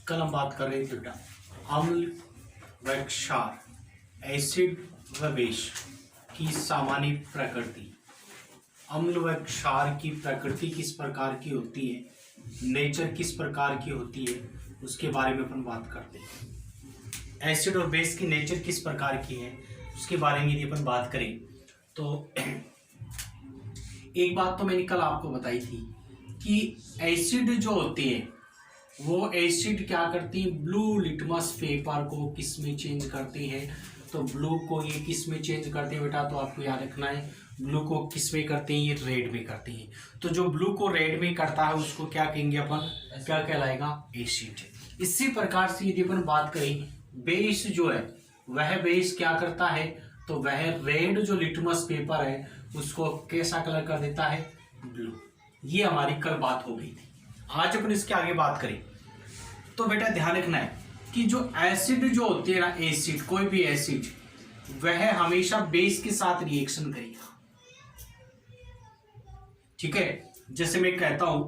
कल हम बात कर रहे थे बेटा अम्ल व क्षार, एसिड व बेस की सामान्य प्रकृति। अम्ल व क्षार की प्रकृति किस प्रकार की होती है, नेचर किस प्रकार की होती है, उसके बारे में अपन बात करते हैं। एसिड और बेस की नेचर किस प्रकार की है उसके बारे में यदि अपन बात करें तो एक बात तो मैंने कल आपको बताई थी कि एसिड जो होती है वो एसिड क्या करती है, ब्लू लिटमस पेपर को किस में चेंज करती है। तो ब्लू को ये किस में चेंज करते हैं बेटा, तो आपको याद रखना है ब्लू को किस में करते हैं, ये रेड में करते हैं। तो जो ब्लू को रेड में करता है उसको क्या कहेंगे अपन, क्या कहलाएगा, एसिड। इसी प्रकार से यदि अपन बात करें बेस जो है वह बेस क्या करता है, तो वह रेड जो लिटमस पेपर है उसको कैसा कलर कर देता है, ब्लू। ये हमारी कल बात हो गई थी। आज अपन इसके आगे बात करें तो बेटा ध्यान रखना है कि जो एसिड जो होती है ना, एसिड कोई भी एसिड वह हमेशा बेस के साथ रिएक्शन करेगा। ठीक है, जैसे मैं कहता हूं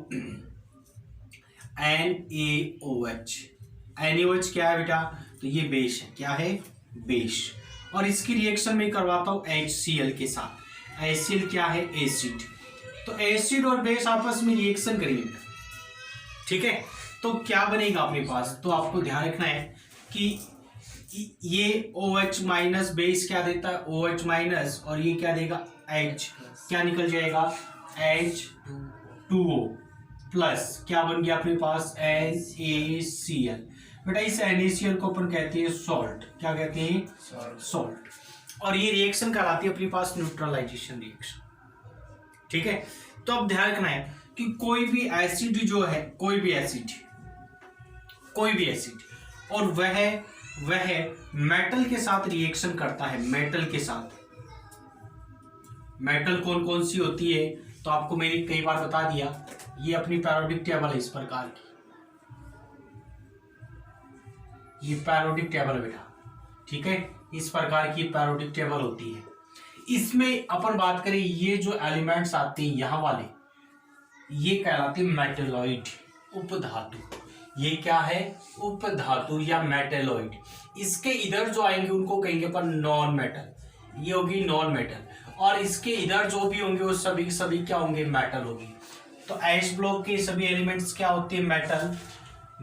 NaOH, NaOH क्या है बेटा, तो ये बेस है, क्या है, बेस। और इसकी रिएक्शन में करवाता हूं HCl के साथ। HCl क्या है, एसिड। तो एसिड और बेस आपस में रिएक्शन करेंगे, ठीक है। तो क्या बनेगा अपने पास, तो आपको ध्यान रखना है कि ये OH माइनस बेस क्या देता है, OH माइनस, और ये क्या देगा, H, क्या निकल जाएगा, H2O प्लस, क्या बन गया अपने पास, NaCl। बेटा इस NaCl को अपन कहते हैं सॉल्ट, क्या कहते हैं, सॉल्ट। और ये रिएक्शन कहलाती है अपने पास न्यूट्रलाइजेशन रिएक्शन, ठीक है। तो अब ध्यान रखना है कि कोई भी एसिड जो है, कोई भी एसिड और वह मेटल के साथ रिएक्शन करता है, मेटल के साथ। मेटल कौन कौन सी होती है, तो आपको मैंने कई बार बता दिया, ये अपनी पैरियोडिक टेबल है इस प्रकार की, ये पैरियोडिक टेबल बेटा, ठीक है, इस प्रकार की पैरियोडिक टेबल होती है। इसमें अपन बात करें ये जो एलिमेंट्स आते हैं यहां वाले, ये कहलाते हैं मेटेलॉइड, उपधातु। ये क्या है, उपधातु या मेटेलॉइड। इसके इधर जो आएंगे उनको कहेंगे अपन नॉन मेटल, ये होगी नॉन मेटल। और इसके इधर जो भी होंगे वो सभी सभी क्या होंगे, मेटल होगी। तो एस ब्लॉक के सभी एलिमेंट्स क्या होते हैं, मेटल।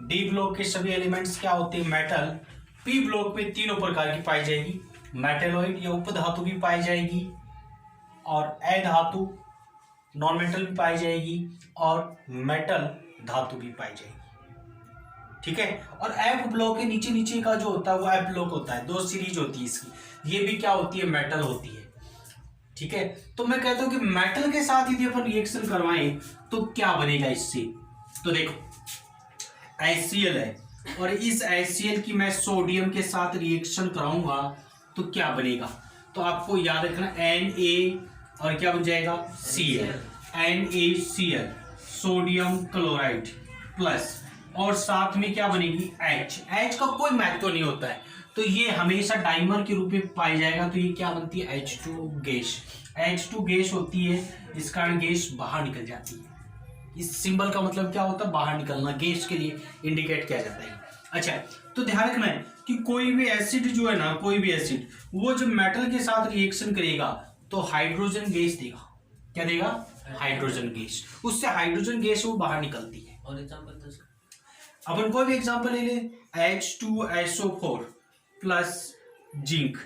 डी ब्लॉक के सभी एलिमेंट्स क्या होते हैं, मेटल। पी ब्लॉक में तीनों प्रकार की पाई जाएगी, मेटेलॉइड या उपधातु भी पाई जाएगी, और ए धातु नॉन मेटल भी पाई जाएगी, और मेटल धातु भी पाई जाएगी, ठीक है। और एफ ब्लॉक के नीचे नीचे का जो होता है वो एफ ब्लॉक होता है, दो सीरीज होती है इसकी, ये भी क्या होती है, मेटल होती है, ठीक है। तो मैं कहता हूं कि मेटल के साथ यदि अपन रिएक्शन करवाएं तो क्या बनेगा इससे, तो देखो HCl है और इस HCl की मैं सोडियम के साथ रिएक्शन कराऊंगा तो क्या बनेगा, तो आपको याद रखना Na और क्या बन जाएगा, Cl, NaCl, sodium chloride plus, और साथ में क्या बनेगी, H का कोई महत्व नहीं होता है, तो ये हमेशा डाइमर के रूप में पाई जाएगा। तो ये क्या बनती है, H2 गैस। H2 गैस होती है, इस कारण गैस बाहर निकल जाती है। इस सिंबल का मतलब क्या होता है, बाहर निकलना, गैस के लिए इंडिकेट किया जाता है। अच्छा, तो ध्यान रखना है कि कोई भी एसिड जो है ना, कोई भी एसिड वो जब मेटल के साथ रिएक्शन करेगा तो हाइड्रोजन गैस देगा, क्या देगा, हाइड्रोजन गैस। उससे हाइड्रोजन गैस वो बाहर निकलती है। और एग्जांपल तो अपन कोई भी एग्जांपल ले ले, H2SO4 प्लस जिंक,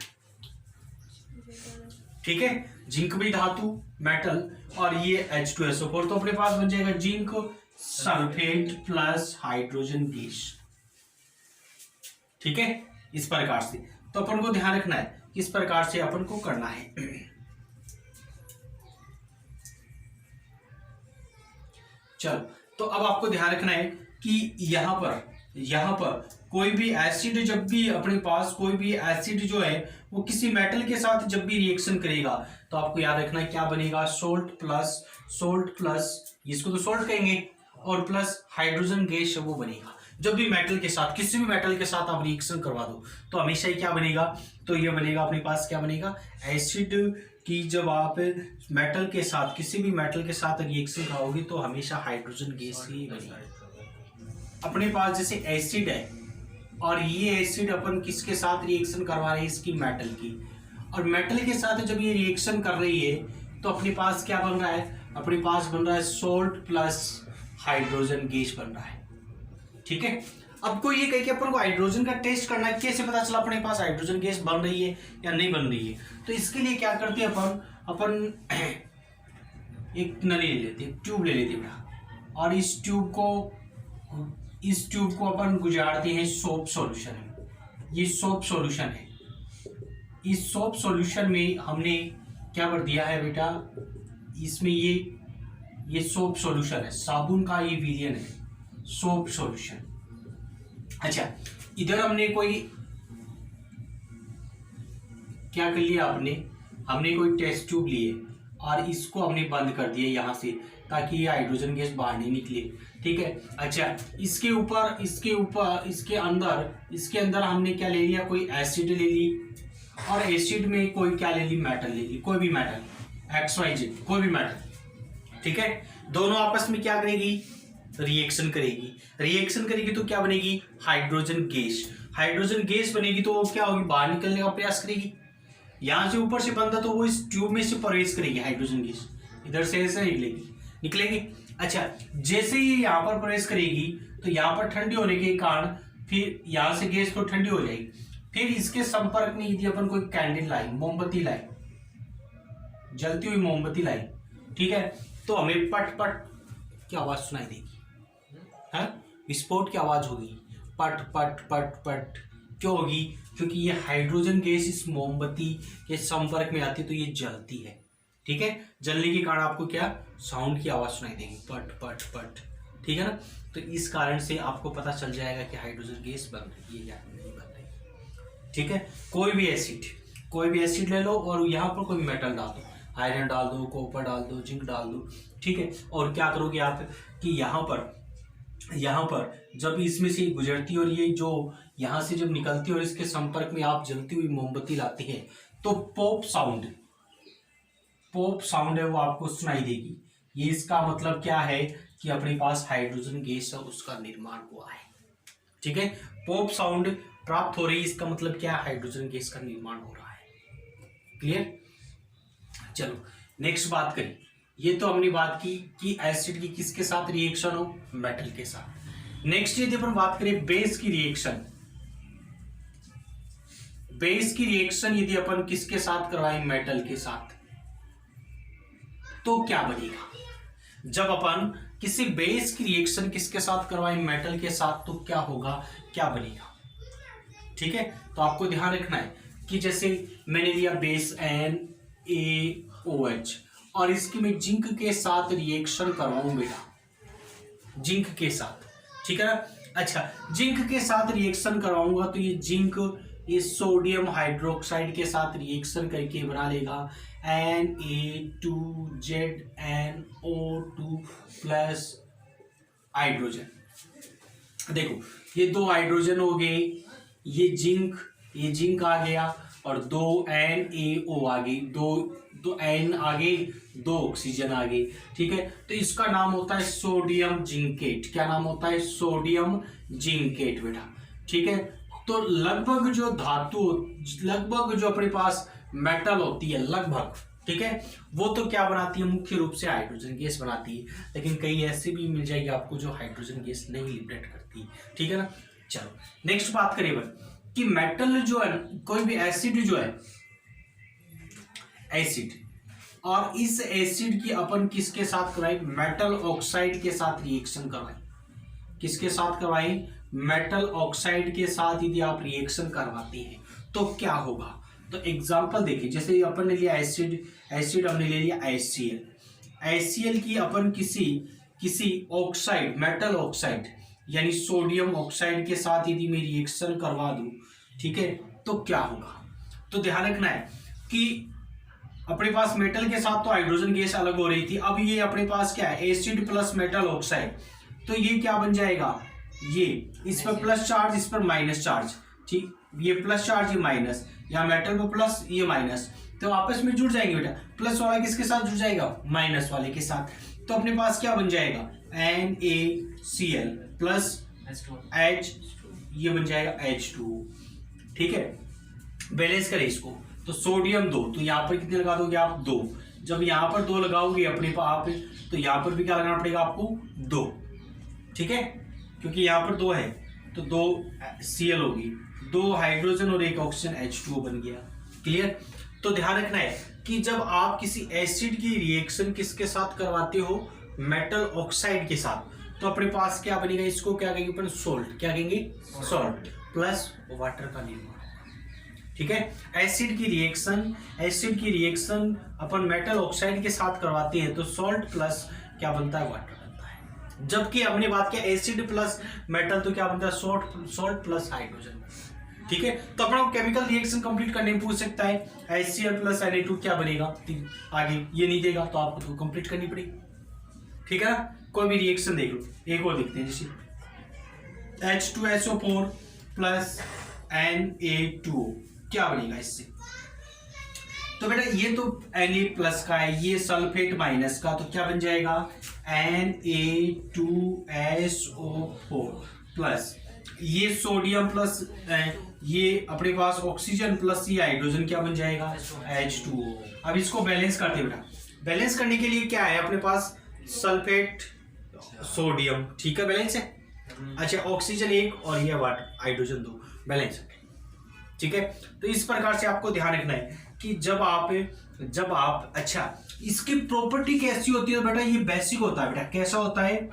ठीक है, जिंक भी धातु मेटल, और ये H2SO4, तो अपने पास बन जाएगा zinc sulphate plus hydrogen gas, ठीक है। इस प्रकार से तो अपन को ध्यान रखना है, किस प्रकार से अपन को करना है। चलो, तो अब आपको ध्यान रखना है कि यहां पर कोई भी एसिड, जब भी अपने पास कोई भी एसिड जो है वो किसी मेटल के साथ जब भी रिएक्शन करेगा तो आपको याद रखना है क्या बनेगा, सोल्ट प्लस इसको तो सोल्ट कहेंगे, और प्लस हाइड्रोजन गैस वो बनेगा। जब भी मेटल के साथ, किसी भी मेटल के साथ आप रिएक्शन करवा दो तो हमेशा ही क्या बनेगा, तो ये बनेगा अपने पास, क्या बनेगा, एसिड कि जब आप मेटल के साथ, किसी भी मेटल के साथ रिएक्शन कराओगे तो हमेशा हाइड्रोजन गैस ही बनेगी। अपने पास जैसे एसिड है और ये एसिड अपन किसके साथ रिएक्शन करवा रहे हैं, इसकी मेटल की, और मेटल के साथ जब ये रिएक्शन कर रही है तो अपने पास क्या बन रहा है, अपने पास बन रहा है सोल्ट प्लस हाइड्रोजन गैस बन रहा है। ठीक है, अब कोई ये कहे कि अपन को हाइड्रोजन का टेस्ट करना है, कैसे पता चला अपने पास हाइड्रोजन गैस बन रही है या नहीं बन रही है, तो इसके लिए क्या करते हैं अपन एक नली ले लेते हैं, ट्यूब ले लेते हैं, और इस ट्यूब को अपन गुजारते हैं सोप सॉल्यूशन में। ये सोप सॉल्यूशन है, इस सोप सॉल्यूशन में हमने क्या कर दिया है बेटा, इसमें ये सोप सॉल्यूशन है, साबुन का ये विलियन है, सोप सॉल्यूशन। अच्छा, इधर हमने कोई क्या कर लिया, हमने कोई टेस्ट ट्यूब लिए और इसको हमने बंद कर दिया यहाँ से, ताकि ये हाइड्रोजन गैस बाहर नहीं निकले। ठीक है, अच्छा, इसके अंदर हमने क्या ले लिया, कोई एसिड ले ली, और एसिड में कोई क्या ले ली, मेटल ले ली, कोई भी मेटल, XYZ कोई भी मेटल। ठीक है, दोनों आपस में क्या करेगी, रिएक्शन करेगी तो क्या बनेगी, हाइड्रोजन गैस बनेगी, तो वो क्या होगी, बाहर निकलने का प्रयास करेगी। यहां से ऊपर से बंदा तो वो इस ट्यूब में से प्रवेश करेगी, हाइड्रोजन गैस इधर से ऐसे निकलेगी। अच्छा, जैसे ही यहाँ पर प्रवेश करेगी तो यहाँ पर ठंडी होने के कारण फिर यहाँ से गैस तो ठंडी हो जाएगी, फिर इसके संपर्क में यदि अपन कोई कैंडल लाई, मोमबत्ती लाई, जलती हुई मोमबत्ती लाई, ठीक है, तो हमें पट पट की आवाज सुनाई देगी, है विस्फोट की आवाज होगी, पट पट पट पट। क्यों होगी, क्योंकि ये हाइड्रोजन गैस इस मोमबत्ती के संपर्क में आती है तो ये जलती है। ठीक है, जलने के कारण आपको क्या साउंड की आवाज सुनाई देगी, पट पट पट। ठीक है ना, तो इस कारण से आपको पता चल जाएगा कि हाइड्रोजन गैस बन रही है या नहीं बन रही। ठीक है, कोई भी एसिड ले लो और यहाँ पर कोई मेटल डाल दो, आयरन डाल दो, कॉपर डाल दो, जिंक डाल दो। ठीक है, और क्या करोगे आप कि यहाँ पर जब इसमें से गुजरती और ये जो यहाँ से जब निकलती और इसके संपर्क में आप जलती हुई मोमबत्ती लाती है तो पॉप साउंड है वो आपको सुनाई देगी। ये इसका मतलब क्या है कि अपने पास हाइड्रोजन गैस है, उसका निर्माण हुआ है। ठीक है, पॉप साउंड प्राप्त हो रही है, इसका मतलब क्या, हाइड्रोजन गैस का निर्माण हो रहा है। क्लियर, चलो नेक्स्ट बात करें। ये तो हमने बात की कि एसिड की किसके साथ रिएक्शन हो, मेटल के साथ। नेक्स्ट यदि अपन बात करें बेस की रिएक्शन यदि अपन किसके साथ करवाएं, मेटल के साथ, तो क्या बनेगा। जब अपन किसी बेस की रिएक्शन किसके साथ करवाएं, मेटल के साथ, तो क्या होगा, क्या बनेगा। ठीक है, तो आपको ध्यान रखना है कि जैसे मैंने लिया बेस NaOH और इसकी मैं जिंक के साथ रिएक्शन करवाऊं बेटा, जिंक के साथ। ठीक है ना, अच्छा, जिंक के साथ रिएक्शन करवाऊंगा तो ये जिंक इस सोडियम हाइड्रोक्साइड के साथ रिएक्शन करके बना लेगा Na2ZNO2 प्लस हाइड्रोजन। देखो ये दो हाइड्रोजन हो गए, ये जिंक आ गया और दो NaO आ गई, दो N आ गई, दो ऑक्सीजन आ गई। ठीक है, तो इसका नाम होता है सोडियम जिंकेट। क्या नाम होता है, सोडियम जिंकेट बेटा। ठीक है, तो लगभग जो अपने पास मेटल होती है लगभग, ठीक है, वो तो क्या बनाती है, मुख्य रूप से हाइड्रोजन गैस बनाती है, लेकिन कई ऐसे भी मिल जाएगी आपको जो हाइड्रोजन गैस नहीं लिबरेट करती। ठीक है ना, चलो नेक्स्ट बात करिए कि मेटल जो है, कोई भी एसिड जो है, एसिड, और इस एसिड की अपन किसके साथ करवाएं, मेटल ऑक्साइड के साथ रिएक्शन करवाएं। किसके साथ करवाएं, मेटल ऑक्साइड के साथ यदि आप रिएक्शन करवाते हैं तो क्या होगा। तो एग्जांपल देखिए, जैसे अपन ने लिया एसिड हमने ले लिया HCl की अपन किसी ऑक्साइड, मेटल ऑक्साइड यानी सोडियम ऑक्साइड के साथ यदि मैं रिएक्शन करवा दूं, ठीक है, तो क्या होगा। तो ध्यान रखना है कि अपने पास मेटल के साथ तो हाइड्रोजन गैस अलग हो रही थी, अब ये अपने पास क्या है, एसिड प्लस मेटल ऑक्साइड, तो ये क्या बन जाएगा, ये इस पर प्लस चार्ज, इस पर माइनस चार्ज। ठीक, ये प्लस चार्ज, ये माइनस, यहाँ मेटल पर प्लस, ये माइनस, तो आपस में जुड़ जाएंगे बेटा। प्लस वाला किसके साथ जुड़ जाएगा, माइनस वाले के साथ। तो अपने पास क्या बन जाएगा, NaCl प्लस H, ये बन जाएगा H2O। ठीक है, बैलेंस करें इसको, तो सोडियम 2, तो यहाँ पर कितने लगा दोगे आप 2। जब यहाँ पर 2 लगाओगे अपने आप, तो यहाँ पर भी क्या लगाना पड़ेगा आपको 2। ठीक है, क्योंकि यहाँ पर 2 है तो 2 Cl होगी, 2 हाइड्रोजन और 1 ऑक्सीजन, H2O बन गया। क्लियर। तो ध्यान रखना है कि जब आप किसी एसिड की रिएक्शन किसके साथ करवाते हो, मेटल ऑक्साइड के साथ, तो अपने पास क्या बनेगा, इसको क्या कहेंगे अपन, सोल्ट। क्या कहेंगे, सोल्ट प्लस वाटर का निर्माण। ठीक है, एसिड की रिएक्शन अपन मेटल ऑक्साइड के साथ करवाते हैं तो सॉल्ट प्लस क्या बनता है, वाटर बनता है। जबकि हमने बात किया एसिड प्लस मेटल, तो क्या बनता है, सॉल्ट प्लस हाइड्रोजन। ठीक है, तो अपना केमिकल रिएक्शन कंप्लीट करने में पूछ सकता है HCl प्लस Na2 क्या बनेगा, आगे ये नहीं देगा तो आपको तो कंप्लीट करनी पड़ेगी। ठीक है ना, कोई भी रिएक्शन देख लो, एक और देखते हैं, जैसे H2SO4 प्लस Na2O क्या बनेगा इससे। तो बेटा ये तो Na प्लस का है, ये सल्फेट माइनस का, तो क्या बन जाएगा Na2SO4 प्लस ये सोडियम प्लस ये अपने पास ऑक्सीजन प्लस ये हाइड्रोजन क्या बन जाएगा, H2O। अब इसको बैलेंस करते हैं बेटा, बैलेंस करने के लिए क्या है अपने पास, सल्फेट सोडियम। ठीक है, बैलेंस है। अच्छा, ऑक्सीजन 1 और ये हाइड्रोजन 2, बैलेंस है। ठीक है, तो इस प्रकार से आपको ध्यान रखना है कि जब आप अच्छा, इसकी प्रॉपर्टी कैसी होती है बेटा, ये बेसिक होता है बेटा। कैसा होता है,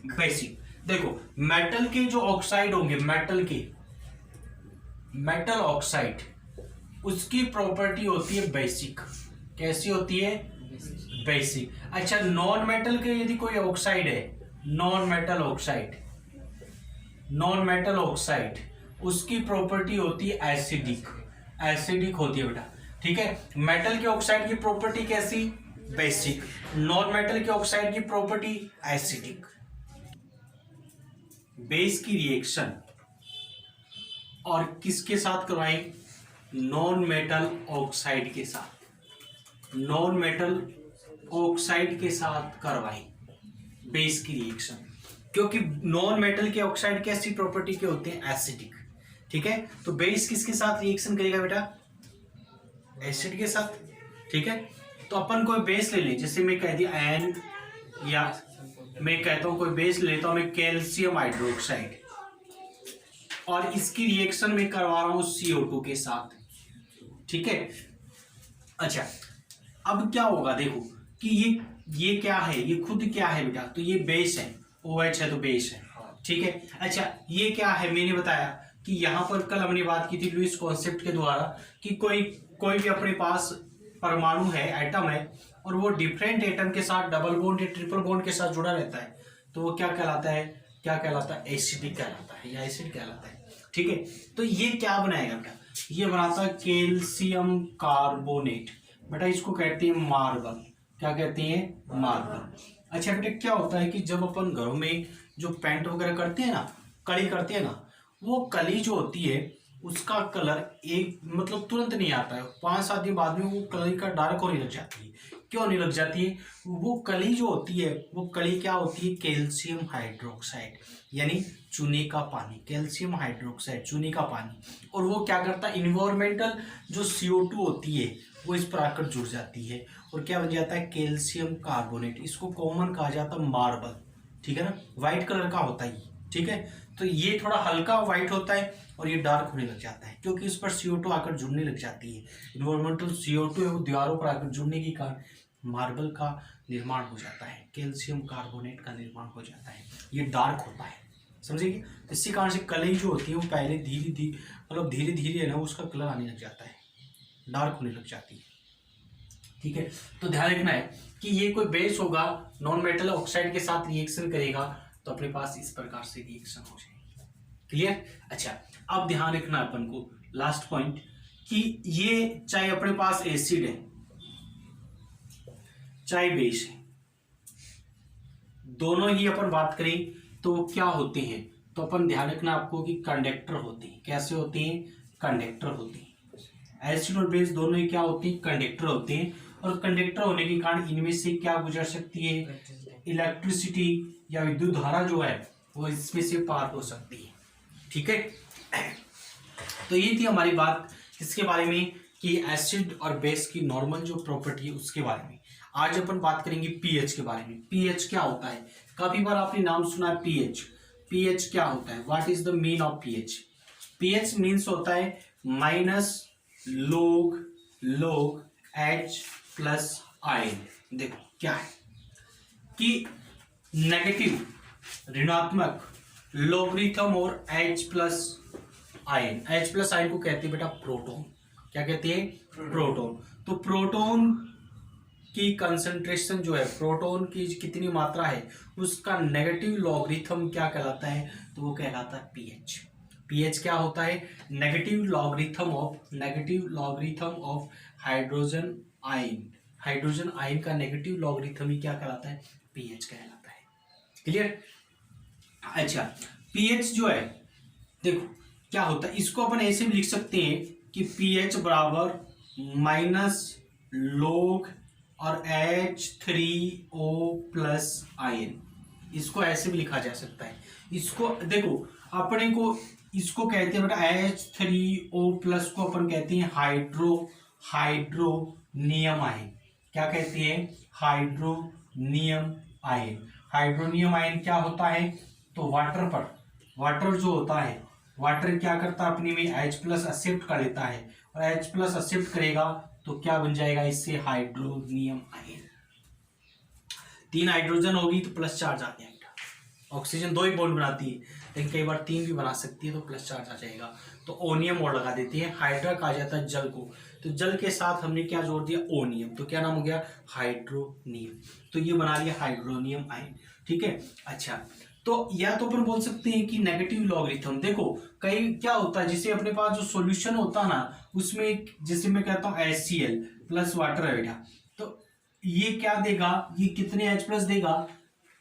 बेसिक। देखो मेटल के जो ऑक्साइड होंगे, मेटल ऑक्साइड, उसकी प्रॉपर्टी होती है बेसिक। कैसी होती है, बेसिक। अच्छा, नॉन मेटल के यदि कोई ऑक्साइड है, नॉन मेटल ऑक्साइड, उसकी प्रॉपर्टी होती है एसिडिक होती है बेटा। ठीक है, मेटल के ऑक्साइड की प्रॉपर्टी कैसी, बेसिक। नॉन मेटल के ऑक्साइड की प्रॉपर्टी एसिडिक। बेस की रिएक्शन और किसके साथ करवाएं, नॉन मेटल ऑक्साइड के साथ, नॉन मेटल ऑक्साइड के साथ करवाएं बेस की रिएक्शन, क्योंकि नॉन मेटल के ऑक्साइड कैसी प्रॉपर्टी के होते हैं, एसिडिक। ठीक है, तो बेस किसके साथ रिएक्शन करेगा बेटा, एसिड के साथ। ठीक है, तो अपन कोई बेस ले लें, जैसे मैं कह दिया एन, या मैं कहता हूं कोई बेस लेता हूं मैं कैल्शियम हाइड्रोक्साइड, और इसकी रिएक्शन में करवा रहा हूं CO2 के साथ। ठीक है, अच्छा अब क्या होगा, देखो कि ये क्या है, ये खुद क्या है बेटा, तो ये बेस है, OH है तो बेस है। ठीक है, अच्छा ये क्या है, मैंने बताया कि यहां पर कल हमने बात की थी लुईस कॉन्सेप्ट के द्वारा कि कोई भी अपने पास परमाणु है, एटम है, और वो डिफरेंट एटम के साथ डबल बॉन्ड या ट्रिपल बॉन्ड के साथ जुड़ा रहता है, तो वो क्या कहलाता है, एसिडिक कहलाता है या एसिड कहलाता है। ठीक है, तो ये क्या बनाएगा बेटा, ये बनाता है कैल्शियम कार्बोनेट। बेटा इसको कहते हैं मार्बल। क्या कहते हैं, मार्बल। अच्छा बेटा क्या होता है कि जब अपन घरों में जो पेंट वगैरह करते हैं ना, कली करते हैं ना, वो कली जो होती है उसका कलर एक मतलब तुरंत नहीं आता है, 5-7 दिन बाद में वो कली का डार्क होने लग जाती है। क्यों होने लग जाती है, वो कली जो होती है, वो कली क्या होती है, कैल्शियम हाइड्रोक्साइड, यानी चूने का पानी, कैल्शियम हाइड्रोक्साइड चूने का पानी। और वो क्या करता है, इन्वायरमेंटल जो CO2 होती है वो इस पर आकर जुड़ जाती है और क्या बन जाता है, कैल्शियम कार्बोनेट। इसको कॉमन कहा जाता है मार्बल। ठीक है ना, व्हाइट कलर का होता है। ठीक है, तो ये थोड़ा हल्का व्हाइट होता है और ये डार्क होने लग जाता है क्योंकि इस पर CO2 आकर जुड़ने लग जाती है। इन्वायरमेंटल CO2 है वो दीवारों पर आकर जुड़ने के कारण मार्बल का निर्माण हो जाता है, कैल्शियम कार्बोनेट का निर्माण हो जाता है, ये डार्क होता है। समझेगी, तो इसी कारण से कलई जो होती है वो पहले धीरे धीरे है ना उसका कलर आने लग जाता है, डार्क होने लग जाती है। ठीक है, तो ध्यान रखना है कि ये कोई बेस होगा, नॉन मेटल ऑक्साइड के साथ रिएक्शन करेगा तो अपने पास इस प्रकार से रिएक्शन हो जाएगी। क्लियर। अच्छा अब ध्यान रखना अपन को लास्ट पॉइंट कि ये चाहे अपने पास एसिड है चाहे बेस है, दोनों ही अपन बात करें तो क्या होते हैं, तो अपन ध्यान रखना आपको कि कंडक्टर होते हैं। कैसे होते हैं, कंडक्टर होते हैं। एसिड और बेस दोनों ही क्या होते हैं, कंडक्टर होते हैं। और कंडक्टर होने के कारण इनमें से क्या गुजर सकती है, इलेक्ट्रिसिटी या विद्युत धारा जो है वो इसमें से पार हो सकती है। ठीक है, तो ये थी हमारी बात इसके बारे में कि एसिड और बेस की नॉर्मल जो प्रॉपर्टी है उसके बारे में। आज अपन बात करेंगे पीएच के बारे में। पीएच क्या होता है? काफी बार आपने नाम सुना है पीएच। पीएच क्या होता है? What is the mean of pH? PH means होता है माइनस लोग लोग एच प्लस आयन। देखो क्या है कि नेगेटिव ऋणात्मक लोगरिथम और H plus ion. H plus ion को कहते हैं बेटा प्रोटॉन। क्या कहते हैं? प्रोटॉन। तो प्रोटॉन की कंसंट्रेशन जो है, प्रोटॉन की कितनी मात्रा है, उसका नेगेटिव लॉगरिथम क्या कहलाता है? तो वो कहलाता है पीएच। पीएच क्या होता है? Negative logarithm of hydrogen ion. Hydrogen ion का नेगेटिव लॉगरिथम ही क्या कहलाता है? पीएच कहलाता है। क्लियर? अच्छा, पीएच जो है देखो क्या होता है, इसको अपन ऐसे भी लिख सकते हैं कि पीएच बराबर माइनस लोग और H3O प्लस आयन। इसको ऐसे भी लिखा जा सकता है। इसको देखो अपने को इसको कहते हैं बेटा H3O प्लस को अपन कहते हैं हाइड्रोनियम आयन। क्या कहते हैं? Hydronium ion. हाइड्रोनियम आयन क्या होता है? तो वाटर जो होता है, वाटर क्या करता है अपने में H प्लस एक्सेप्ट कर लेता है, और H प्लस एक्सेप्ट करेगा तो क्या बन जाएगा इससे? Hydronium ion. 3 हाइड्रोजन होगी तो प्लस चार्ज आ जाएगा। ऑक्सीजन 2 ही बॉन्ड बनाती है, लेकिन कई बार 3 भी बना सकती है तो प्लस चार्ज आ जाएगा। तो ओनियम और लगा देती है। हाइड्रा कहा जाता है जल को, तो जल के साथ हमने क्या जोड़ दिया? ओनियम। तो क्या नाम हो गया? हाइड्रोनियम। तो ये बना लिया हाइड्रोनियम आयन। ठीक है। अच्छा, तो या तो अपन बोल सकते हैं कि नेगेटिव लॉगरिथम। देखो कई क्या होता है, जैसे अपने पास जो सॉल्यूशन होता है ना, उसमें जैसे मैं कहता हूँ HCl प्लस वाटर है बेटा, तो ये क्या देगा? ये कितने H प्लस देगा?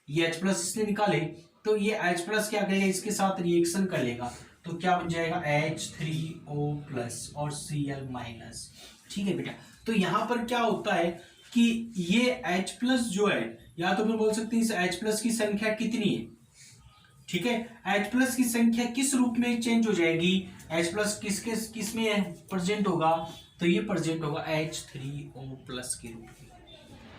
ये H प्लस इसने निकाले, तो ये H प्लस क्या करेगा? इसके साथ रिएक्शन कर लेगा, तो क्या बन जाएगा? H3O प्लस और Cl माइनस। ठीक है बेटा, तो यहाँ पर क्या होता है कि ये H प्लस जो है, या तो अपन बोल सकते हैं इस H प्लस की संख्या कितनी है? ठीक है, H प्लस की संख्या किस रूप में चेंज हो जाएगी? H प्लस किस में प्रेजेंट होगा? तो ये प्रेजेंट होगा H3O प्लस के रूप में।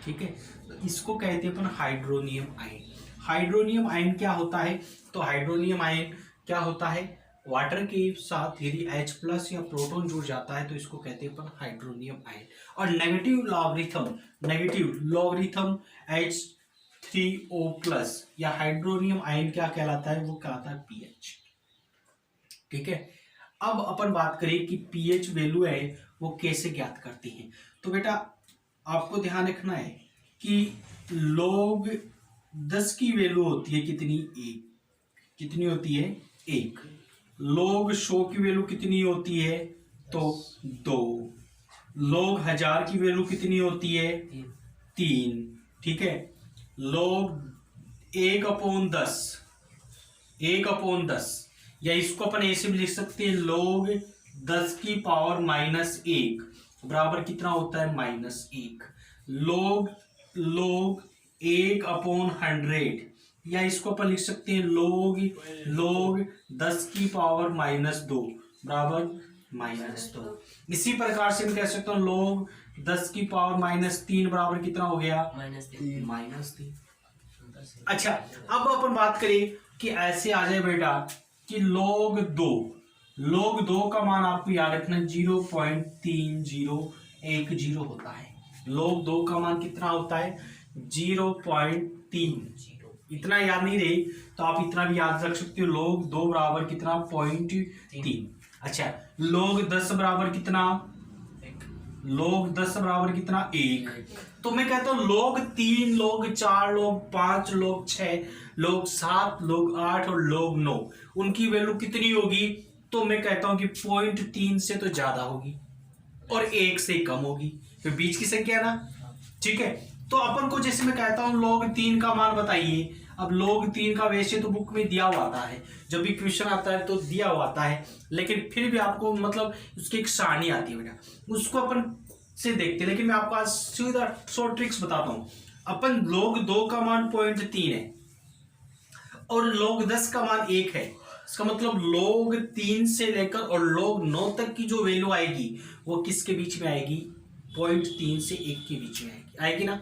ठीक है, तो इसको कहते हैं अपन हाइड्रोनियम आयन। हाइड्रोनियम आयन क्या होता है? तो हाइड्रोनियम आयन क्या होता है? वाटर के साथ यदि H प्लस या प्रोटॉन जुड़ जाता है तो इसको कहते हैं अपन हाइड्रोनियम आयन। और नेगेटिव लॉगरिथम H3O प्लस या हाइड्रोनियम आयन क्या कहलाता है? वो कहलाता है पीएच। ठीक है, अब अपन बात करें कि पीएच वैल्यू है वो कैसे ज्ञात करती है। तो बेटा आपको ध्यान रखना है कि log 10 की वैल्यू होती है कितनी? 1। कितनी होती है? 1। log 100 की वैल्यू कितनी होती है? तो 2। log 1000 की वैल्यू कितनी होती है? 3। ठीक है, log 1/10 या इसको अपन ऐसे भी लिख सकते हैं log 10 की पावर -1 बराबर कितना होता है? -1। log 1/100 या इसको अपन लिख सकते हैं log 10 की पावर -2 बराबर -2। इसी प्रकार से मैं कह सकता हूँ log 10 की पावर -3 बराबर कितना हो गया? -3। अच्छा, अब अपन बात करें कि ऐसे आ जाए बेटा कि log 2 का मान आपको याद रखना 0.3010 होता है। log 2 का मान कितना होता है? 0.30। इतना याद नहीं रही तो आप इतना भी याद रख सकते हो, log 2 बराबर कितना? 0.3। अच्छा, log 10 बराबर कितना? log 10 बराबर कितना? 1। तो मैं कहता हूं log 3, log 4, log 5, log 6, log 7, log 8 और log 9 उनकी वैल्यू कितनी होगी? तो मैं कहता हूं कि 0.3 से तो ज्यादा होगी और 1 से कम होगी, तो बीच की संख्या ना। ठीक है, तो अपन को जैसे मैं कहता हूं log 3 का मान बताइए। अब log 3 का वैसे तो बुक में दिया हुआ आता है, जब भी क्वेश्चन आता है तो दिया हुआ आता है, लेकिन फिर भी आपको मतलब उसकी एक सारणी आती है बेटा, उसको अपन से देखते हैं। लेकिन मैं आपको आज सीधा शॉर्ट ट्रिक्स बताता हूं। अपन log 2 का मान 0.3 है और log 10 का मान 1 है, इसका मतलब log 3 से लेकर और log 9 तक की जो वैल्यू आएगी वो किसके बीच में आएगी? 0.3 से 1 के बीच में आएगी ना।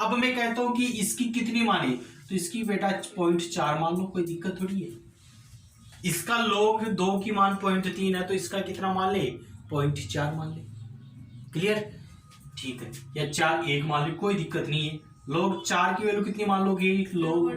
अब मैं कहता हूं कि इसकी कितनी माने, तो इसकी बेटा 0.4 मान लो, कोई दिक्कत थोड़ी है। इसका log 2 की मान 0.3 है तो इसका कितना मान ले? 0.4 मान ले। क्लियर? ठीक है, या 4 1 मान ले, कोई दिक्कत नहीं है। log 4 की वैल्यू कितनी मान लोगे? log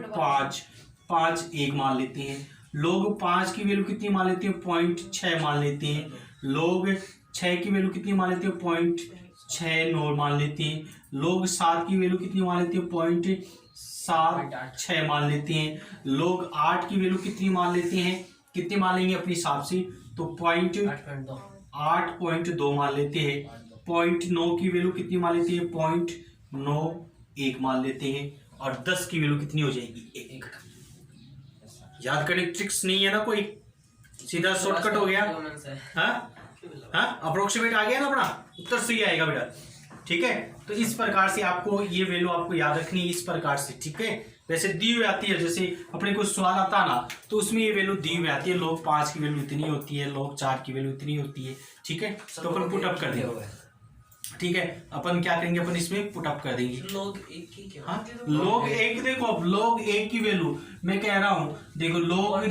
5 1 मान लेते हैं। log 5 की वैल्यू कितनी मान लेते हैं? 0.6 मान लेते हैं। log 6 की वैल्यू कितनी मान लेते हैं? 0.69 मान लेते हैं। log 7 की वैल्यू कितनी मान लेते हैं? 0.76 मान लेते हैं। log 8 की वैल्यू कितनी मान लेते हैं? कितनी मान लेंगे अपने हिसाब से? तो 8.2 मान लेते हैं। 0.9 की वैल्यू कितनी मान लेते हैं? 0.91 मान लेते हैं। और 10 की वैल्यू कितनी हो जाएगी? 1। याद करने की ट्रिक्स नहीं है ना कोई, सीधा शॉर्टकट हो गया। हाँ, अप्रोक्सीमेट आ गया ना, अपना उत्तर सही आएगा बेटा। ठीक है, तो इस प्रकार से आपको ये वैल्यू आपको याद रखनी है, इस प्रकार से। ठीक है, वैसे दी हुई आती है, जैसे अपने को सवाल आता ना तो उसमें ये वैल्यू दी हुई आती है। log 5 की वैल्यू इतनी होती है, log 4 की वैल्यू इतनी होती है। ठीक है, तो अपन पुट अप कर देंगे। ठीक है, अपन क्या करेंगे, अपन इसमें पुट अप कर देंगे। log 1 की क्या? हाँ, log 1 देखो, अब log 1 की वैल्यू मैं कह रहा हूँ, देखो log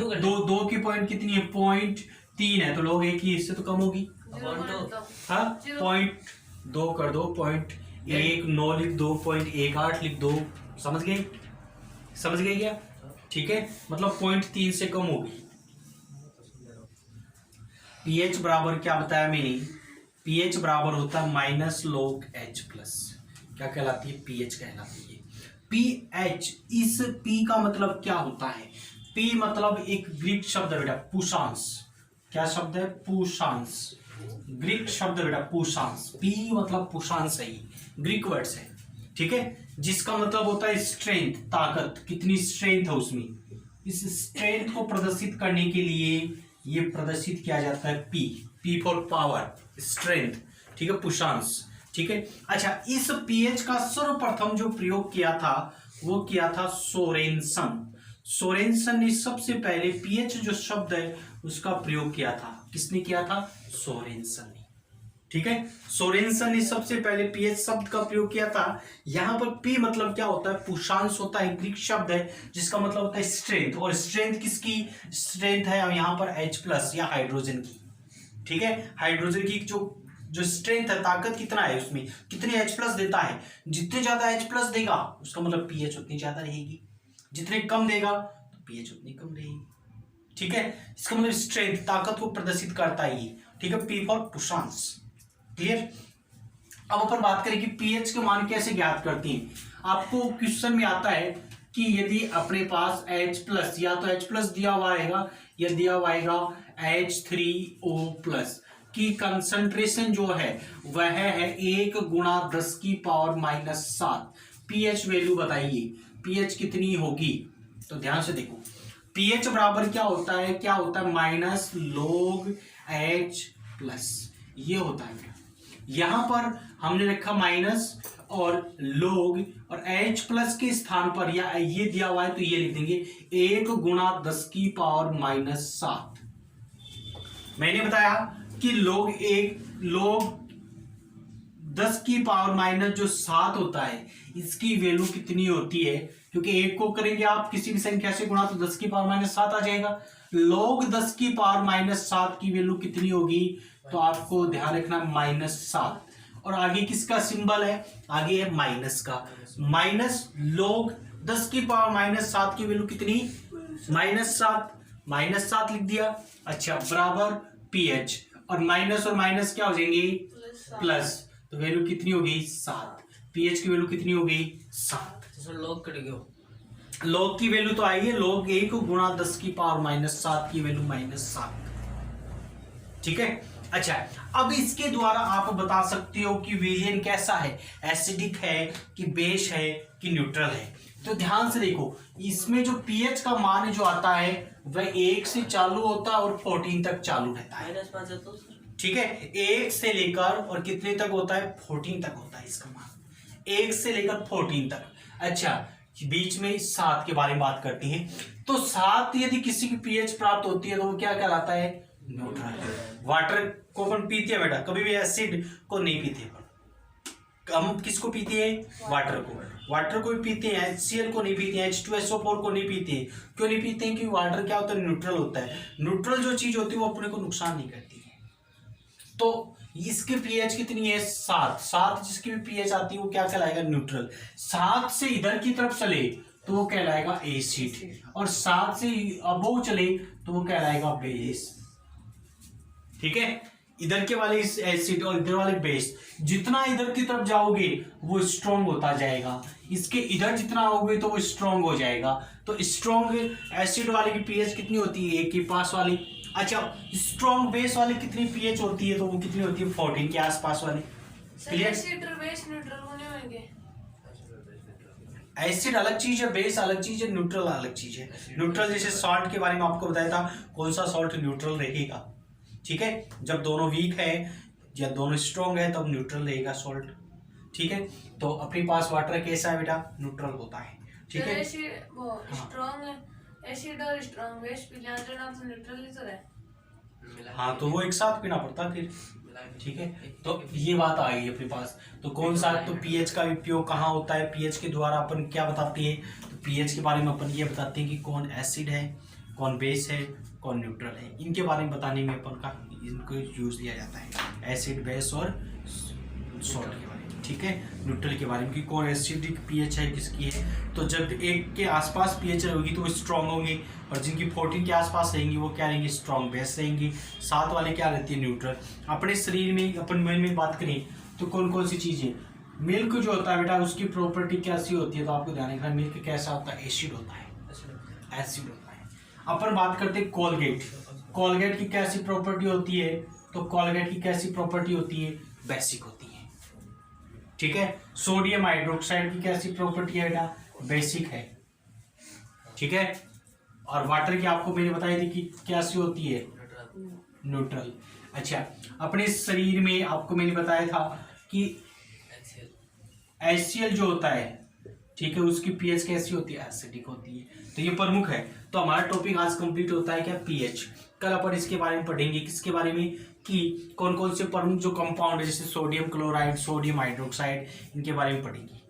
2 की पॉइंट कितनी है? 0.3 है, तो log 1 की इससे तो कम होगी। हाँ, 0.2 कर दो, 0.19 लिख दो, 0.18 लिख दो। समझ गए? समझ गए क्या? ठीक है, मतलब 0.3 से कम होगी। pH बराबर क्या बताया मैंने? pH बराबर होता है -log H प्लस, क्या कहलाती है? pH कहलाती है। pH, इस P का मतलब क्या होता है? P मतलब एक ग्रीक शब्द है बेटा, पुशांस। क्या शब्द है? पुशांस। ग्रीक शब्द बेटा, पुशांस। P मतलब पुशांस है, ग्रीक वर्ड्स है। ठीक है, जिसका मतलब होता है स्ट्रेंथ, ताकत, कितनी स्ट्रेंथ है उसमें। इस स्ट्रेंथ को प्रदर्शित करने के लिए ये प्रदर्शित किया जाता है P फॉर पावर, स्ट्रेंथ। ठीक है, पुशांस। ठीक है, अच्छा, इस pH का सर्वप्रथम जो प्रयोग किया था वो किया था सोरेनसन। सोरेनसन ने सबसे पहले pH जो शब्द है उसका प्रयोग किया था। किसने किया था? सोरेनसन ने। ठीक है, सोरेनसन ने सबसे पहले pH शब्द का प्रयोग किया था। यहां पर P मतलब क्या होता है? पुशांस होता है, ग्रीक शब्द है जिसका मतलब होता है स्ट्रेंथ। और स्ट्रेंथ किसकी स्ट्रेंथ है? यहां पर H प्लस या हाइड्रोजन की। ठीक है, हाइड्रोजन की जो स्ट्रेंथ है, ताकत कितना है उसमें, कितने H प्लस देता है। जितने ज्यादा H प्लस देगा उसका मतलब pH उतनी ज्यादा रहेगी, जितने कम देगा तो pH उतनी कम रहेगी। ठीक है, इसका मतलब स्ट्रेंथ, ताकत को प्रदर्शित करता है ये। ठीक है, P फॉर पुशांस। क्लियर? अब अपन बात करें कि pH के मान कैसे ज्ञात करते हैं। आपको क्वेश्चन में आता है कि यदि अपने पास H प्लस, या तो H प्लस दिया हुआ आएगा या दिया हुआ आएगा H3O प्लस की कंसंट्रेशन जो है वह है 1 गुणा 10 की पावर -7। pH वैल्यू बताइए, pH कितनी होगी? तो ध्यान से देखो, pH बराबर क्या होता है? क्या होता है? -log H प्लस, ये होता है। यहां पर हमने रखा माइनस और log, और H प्लस के स्थान पर या ये दिया हुआ है तो ये लिख देंगे 1 गुणा 10 की पावर -7। मैंने बताया कि log 10 की पावर -7 होता है, इसकी वैल्यू कितनी होती है? क्योंकि 1 को करेंगे आप किसी भी संख्या से गुणा तो 10 की पावर -7 आ जाएगा। log 10 की पावर -7 की वैल्यू कितनी होगी? तो आपको ध्यान रखना -7, और आगे किसका सिंबल है? आगे है माइनस का। -log 10 की पावर -7 की वैल्यू कितनी? -7 लिख दिया। अच्छा, बराबर pH, और माइनस क्या हो जाएंगे? प्लस, तो वैल्यू कितनी हो गई? 7। pH की वैल्यू कितनी हो गई? 7। log कट गया, log की वैल्यू तो आई है, log 1 गुणा 10 की पावर -7 की वैल्यू -7। ठीक है, अच्छा, अब इसके द्वारा आप बता सकते हो कि विलयन कैसा है, एसिडिक है कि बेस है कि न्यूट्रल है। तो ध्यान से देखो, इसमें जो pH का मान जो आता है वह 1 से चालू होता है और 14 तक चालू रहता है। -5 है तो ठीक है, 1 से लेकर और कितने तक होता है? 14 तक होता है इसका मान, 1 से लेकर 14 तक। अच्छा, बीच में 7 के बारे में बात करते हैं। तो 7 यदि किसी की पीएच प्राप्त होती है तो वो क्या कहलाता है, न्यूट्रल। वाटर को अपन पीते हैं बेटा, कभी भी एसिड को नहीं पीते अपन। हम किसको पीते हैं, वाटर को। वाटर को भी पीते हैं, HCl को नहीं पीते हैं, H2SO4 को नहीं पीते हैं। क्यों नहीं पीते हैं, क्योंकि वाटर क्या होता है, न्यूट्रल होता है। न्यूट्रल जो चीज होती है वो अपने को नुकसान नहीं करती है। तो इसकी पीएच कितनी है, 7 जिसकी भी पीएच आती है वो क्या कहलाएगा, न्यूट्रल। 7 से इधर की तरफ चले तो वो कहलाएगा एसिड, और 7 से अबोव चले तो वो कहलाएगा बेस। ठीक है, इधर के वाले एसिड और इधर वाले बेस, जितना इधर की तरफ जाओगे वो स्ट्रॉन्ग होता जाएगा, इसके इधर जितना आओगे तो वो स्ट्रॉन्ग हो जाएगा। तो स्ट्रॉन्ग एसिड वाले की पीएच कितनी होती है, 1 के पास वाली। अच्छा, स्ट्रॉन्ग बेस वाली कितनी पीएच होती है, तो वो कितनी होती है, 14 के आसपास वाली। क्लियर। एसिड अलग चीज है, बेस अलग चीज है, न्यूट्रल अलग चीज है। न्यूट्रल जैसे सॉल्ट के बारे में आपको बताया था, कौन सा सॉल्ट न्यूट्रल रहेगा। ठीक है, जब दोनों वीक है या दोनों स्ट्रॉन्ग है तब न्यूट्रल रहेगा सॉल्ट। ठीक है, तो अपने पास वाटर कैसा है बेटा, न्यूट्रल होता है। ठीक है, एसिड और स्ट्रॉन्ग बेस पिलाने तो न्यूट्रल ही तो है। हाँ, तो वो एक साथ पीना पड़ता फिर। ठीक है, तो ये बात आ गई अपने पास। तो कौन सा, तो पीएच का उपयोग कहाँ होता है, पीएच के द्वारा अपन क्या बताते हैं, तो पीएच के बारे में अपन ये बताते हैं कि कौन एसिड है, कौन बेस है, कौन न्यूट्रल है। इनके बारे में बताने में अपन का इनको यूज लिया जाता है, एसिड, बेस और सॉल्ट के बारे में। ठीक है, न्यूट्रल के बारे में कि कौन एसिडिक पीएच है, किसकी है। तो जब 1 के आसपास पीएच रहेगी तो वो स्ट्रॉन्ग होंगे, और जिनकी 14 के आसपास रहेंगी वो क्या रहेंगी, स्ट्रॉन्ग बेस रहेंगी। 7 वाले क्या रहती है, न्यूट्रल। अपने शरीर में अपन में बात करें तो कौन कौन सी चीज़ें, मिल्क जो होता है बेटा उसकी प्रॉपर्टी कैसी होती है, तो आपको ध्यान रखना, मिल्क कैसा होता है, एसिड होता है, एसिड होता है। अपन बात करते हैं कोलगेट, कोलगेट की कैसी प्रॉपर्टी होती है, तो कोलगेट की कैसी प्रॉपर्टी होती है, बेसिक होती है। ठीक है, सोडियम हाइड्रोक्साइड की कैसी प्रॉपर्टी है बेटा, बेसिक है। ठीक है, और वाटर की आपको मैंने बताई थी कि कैसी होती है, न्यूट्रल। अच्छा, अपने शरीर में आपको मैंने बताया था कि HCl जो होता है, ठीक है, उसकी पीएच कैसी होती है, एसिडिक होती है। तो ये प्रमुख है। तो हमारा टॉपिक आज कंप्लीट होता है क्या, पीएच। कल अपन इसके बारे में पढ़ेंगे, किसके बारे में, कि कौन कौन से प्रमुख जो कंपाउंड है, जैसे सोडियम क्लोराइड, सोडियम हाइड्रोक्साइड, इनके बारे में पढ़ेंगे।